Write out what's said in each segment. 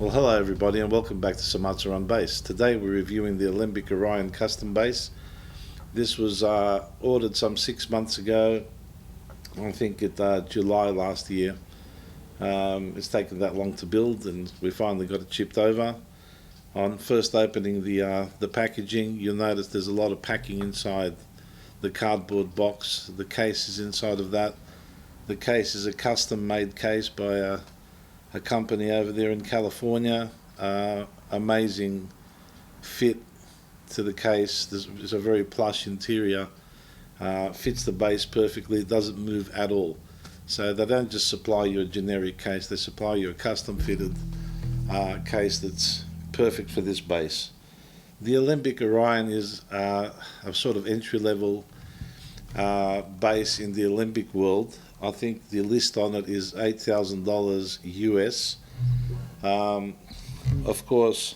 Well, hello everybody and welcome back to Samatsu on Bass. Today we're reviewing the Alembic Orion custom bass. This was ordered some 6 months ago, I think at July last year. It's taken that long to build and we finally got it shipped over. On first opening the packaging, you'll notice there's a lot of packing inside the cardboard box. The case is inside of that. The case is a custom made case by a company over there in California. Amazing fit to the case. There's a very plush interior. Fits the bass perfectly. It doesn't move at all. So they don't just supply you a generic case, they supply you a custom fitted case that's perfect for this bass. The Alembic Orion is a sort of entry level bass in the Alembic world. I think the list on it is $8,000 US. Of course,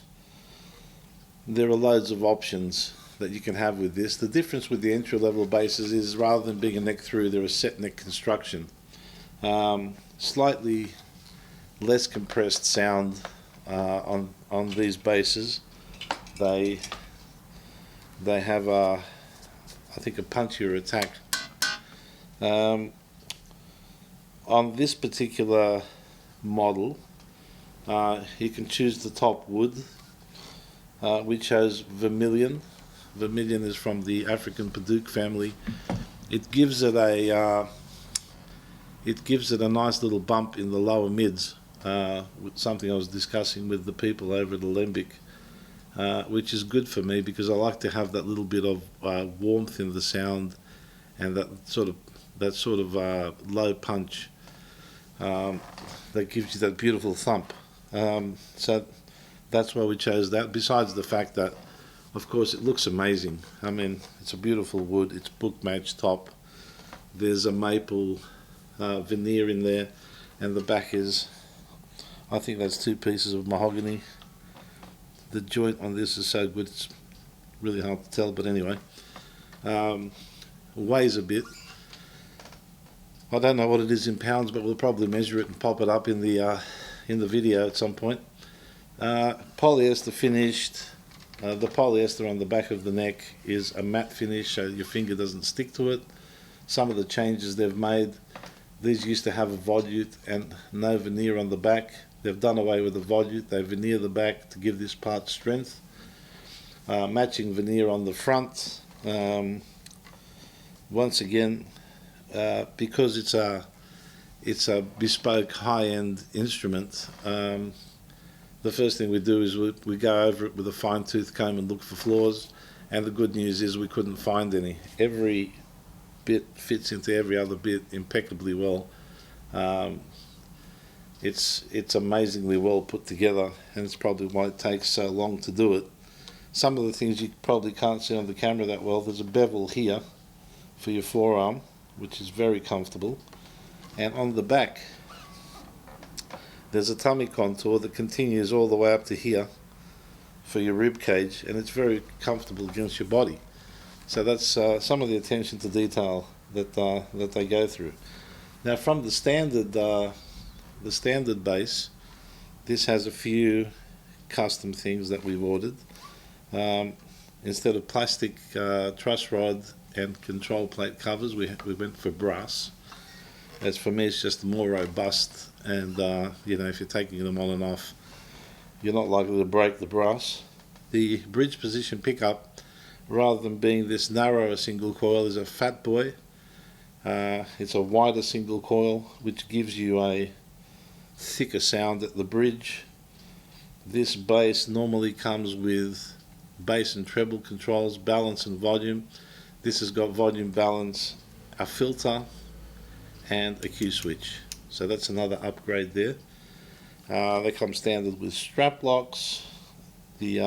there are loads of options that you can have with this. The difference with the entry-level basses is rather than being a neck through, they're a set neck construction. Slightly less compressed sound on these basses. They have I think a punchier attack. On this particular model, you can choose the top wood. We chose vermilion. Vermilion is from the African Padauk family. It gives it a nice little bump in the lower mids, with something I was discussing with the people over at Alembic, which is good for me because I like to have that little bit of warmth in the sound and that sort of low punch that gives you that beautiful thump. So that's why we chose that, besides the fact that of course it looks amazing. I mean, it's a beautiful wood, it's book match top, there's a maple veneer in there, and the back is, I think that's 2 pieces of mahogany. The joint on this is so good it's really hard to tell, but anyway, weighs a bit. I don't know what it is in pounds, but we'll probably measure it and pop it up in the video at some point. Polyester finished. The polyester on the back of the neck is a matte finish, so your finger doesn't stick to it. Some of the changes they've made, these used to have a volute and no veneer on the back. They've done away with the volute, they veneer the back to give this part strength. Matching veneer on the front. Once again, because it's a bespoke high-end instrument, the first thing we do is we go over it with a fine-tooth comb and look for flaws, and the good news is we couldn't find any. Every bit fits into every other bit impeccably well. It's amazingly well put together, and it's probably why it takes so long to do it. Some of the things you probably can't see on the camera that well. There's a bevel here for your forearm, which is very comfortable, and on the back there's a tummy contour that continues all the way up to here for your rib cage, and it's very comfortable against your body. So that's some of the attention to detail that they go through. Now, from the standard bass, this has a few custom things that we've ordered. Instead of plastic truss rod and control plate covers, we went for brass. As for me, it's just more robust, and if you're taking them on and off, you're not likely to break the brass. The bridge position pickup, rather than being this narrow a single coil, is a fat boy. It's a wider single coil, which gives you a thicker sound at the bridge. This bass normally comes with bass and treble controls, balance and volume. This has got volume, balance, a filter, and a Q switch. So that's another upgrade there. They come standard with strap locks. The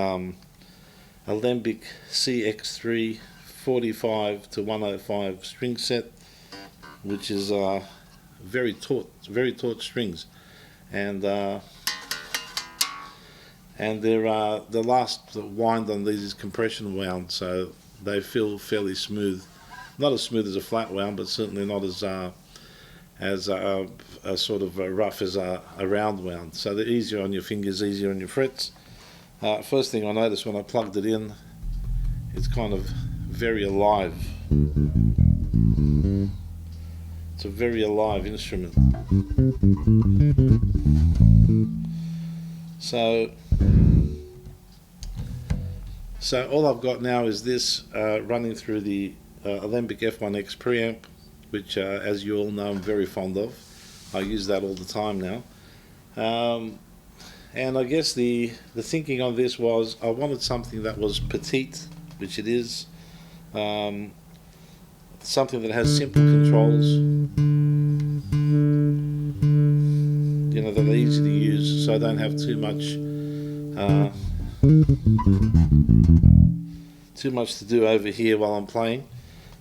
Alembic CX3 45 to 105 string set, which is very taut strings, and they're the last wind on these is compression wound, so they feel fairly smooth. Not as smooth as a flat wound, but certainly not as sort of rough as a round wound. So they're easier on your fingers, easier on your frets. First thing I noticed when I plugged it in, it's kind of very alive. It's a very alive instrument. So all I've got now is this running through the Alembic F1X preamp, which as you all know I'm very fond of. I use that all the time now. And I guess the thinking on this was I wanted something that was petite, which it is. Something that has simple controls, you know, that are easy to use, so I don't have too much to do over here while I'm playing.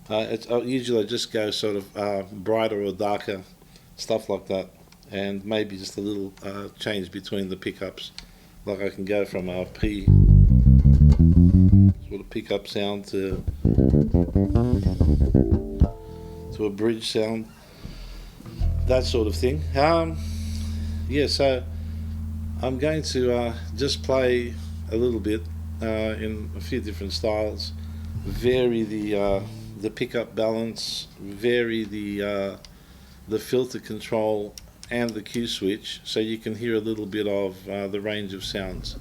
Usually I just go sort of brighter or darker, stuff like that, and maybe just a little change between the pickups. Like I can go from a P sort of pickup sound to a bridge sound, that sort of thing. Yeah, so I'm going to just play a little bit in a few different styles, vary the pickup balance, vary the filter control and the Q switch, so you can hear a little bit of the range of sounds.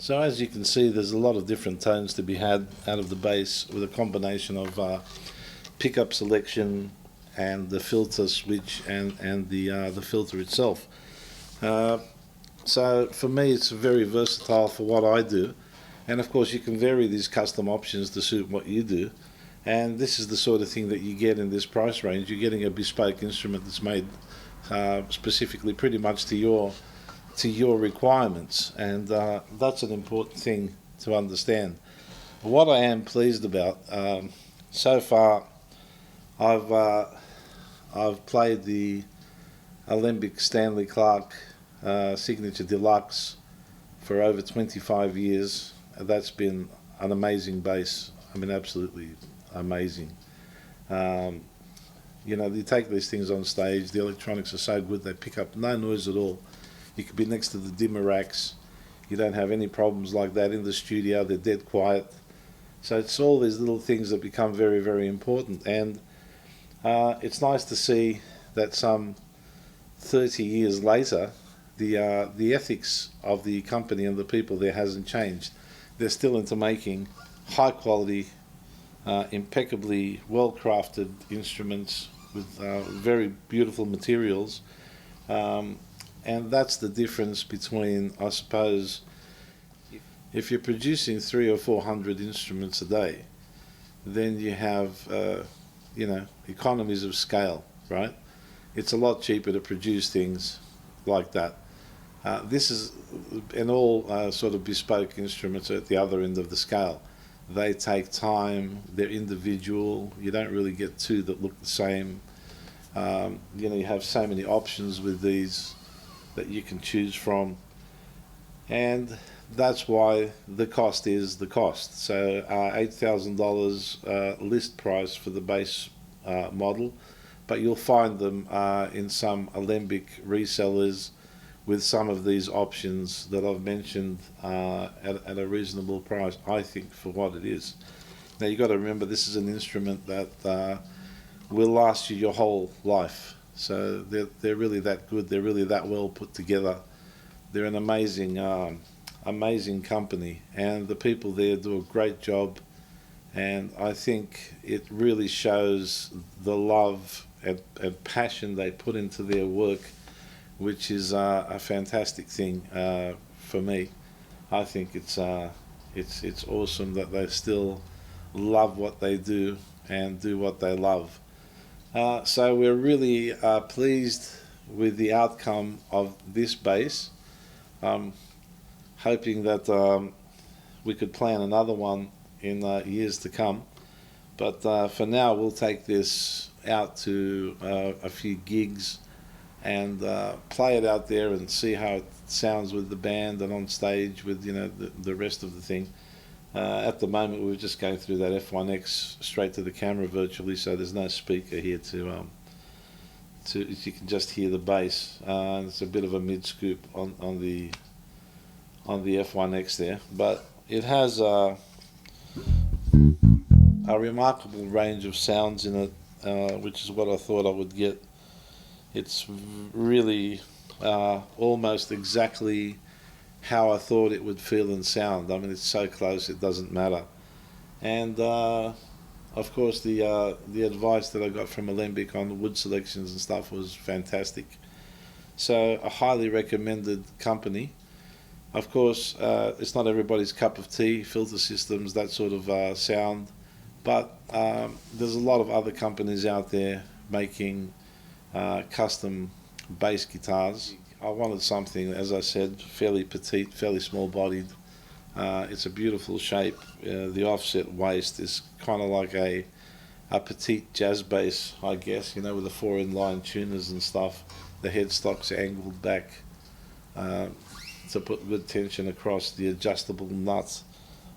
So as you can see, there's a lot of different tones to be had out of the bass with a combination of pickup selection and the filter switch and the filter itself. So for me, it's very versatile for what I do, and of course you can vary these custom options to suit what you do. And this is the sort of thing that you get in this price range. You're getting a bespoke instrument that's made specifically pretty much to your requirements, and that's an important thing to understand. What I am pleased about so far, I've played the Alembic Stanley Clarke Signature Deluxe for over 25 years. That's been an amazing bass. I mean, absolutely amazing. You take these things on stage, the electronics are so good, they pick up no noise at all. You could be next to the dimmer racks, you don't have any problems like that in the studio, they're dead quiet. So it's all these little things that become very, very important, and it's nice to see that some 30 years later, the ethics of the company and the people there hasn't changed. They're still into making high quality, impeccably well-crafted instruments with very beautiful materials, and that's the difference between, I suppose, if you're producing 300 or 400 instruments a day, then you have economies of scale, right? It's a lot cheaper to produce things like that. This is, and all sort of bespoke instruments are at the other end of the scale. They take time, they're individual, you don't really get two that look the same. You have so many options with these that you can choose from, and that's why the cost is the cost. So $8,000 list price for the base model, but you'll find them in some Alembic resellers with some of these options that I've mentioned at a reasonable price, I think, for what it is. Now you've got to remember, this is an instrument that will last you your whole life. So they're really that good. They're really that well put together. They're an amazing company, and the people there do a great job. And I think it really shows the love and passion they put into their work, which is a fantastic thing for me. I think it's awesome that they still love what they do and do what they love. So we're really pleased with the outcome of this bass. Hoping that we could plan another one in years to come. But for now, we'll take this out to a few gigs and play it out there and see how it sounds with the band and on stage with the rest of the thing. At the moment, we're just going through that F1X straight to the camera virtually, so there's no speaker here to you can just hear the bass. It's a bit of a mid scoop on the F1X there, but it has a remarkable range of sounds in it, which is what I thought I would get. It's really almost exactly how I thought it would feel and sound. I mean, it's so close it doesn't matter. And of course the advice that I got from Alembic on the wood selections and stuff was fantastic. So a highly recommended company. Of course, it's not everybody's cup of tea, filter systems, that sort of sound, but there's a lot of other companies out there making custom bass guitars. I wanted something, as I said, fairly petite, fairly small-bodied. It's a beautiful shape. The offset waist is kind of like a petite jazz bass, I guess, with the 4-in-line tuners and stuff. The headstock's angled back to put good tension across the adjustable nuts.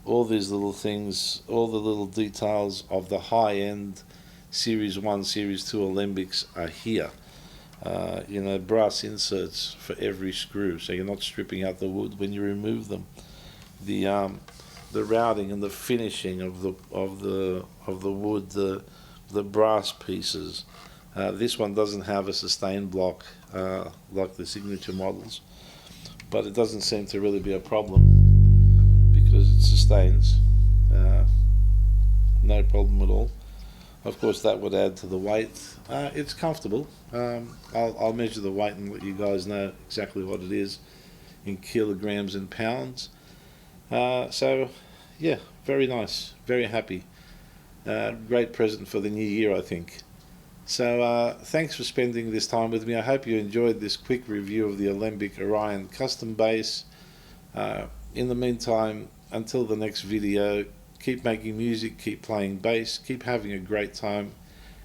All these little things, all the little details of the high-end Series 1, Series 2 Alembics are here. Brass inserts for every screw, so you're not stripping out the wood when you remove them. The routing and the finishing of the wood, the brass pieces. This one doesn't have a sustain block like the signature models, but it doesn't seem to really be a problem. sustains, no problem at all. Of course, that would add to the weight. It's comfortable. I'll measure the weight and let you guys know exactly what it is in kilograms and pounds. So, yeah, very nice, very happy. Great present for the new year, I think. So, thanks for spending this time with me. I hope you enjoyed this quick review of the Alembic Orion custom bass. In the meantime, until the next video, keep making music, keep playing bass, keep having a great time,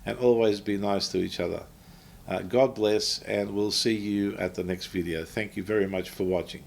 and always be nice to each other. God bless, and we'll see you at the next video. Thank you very much for watching.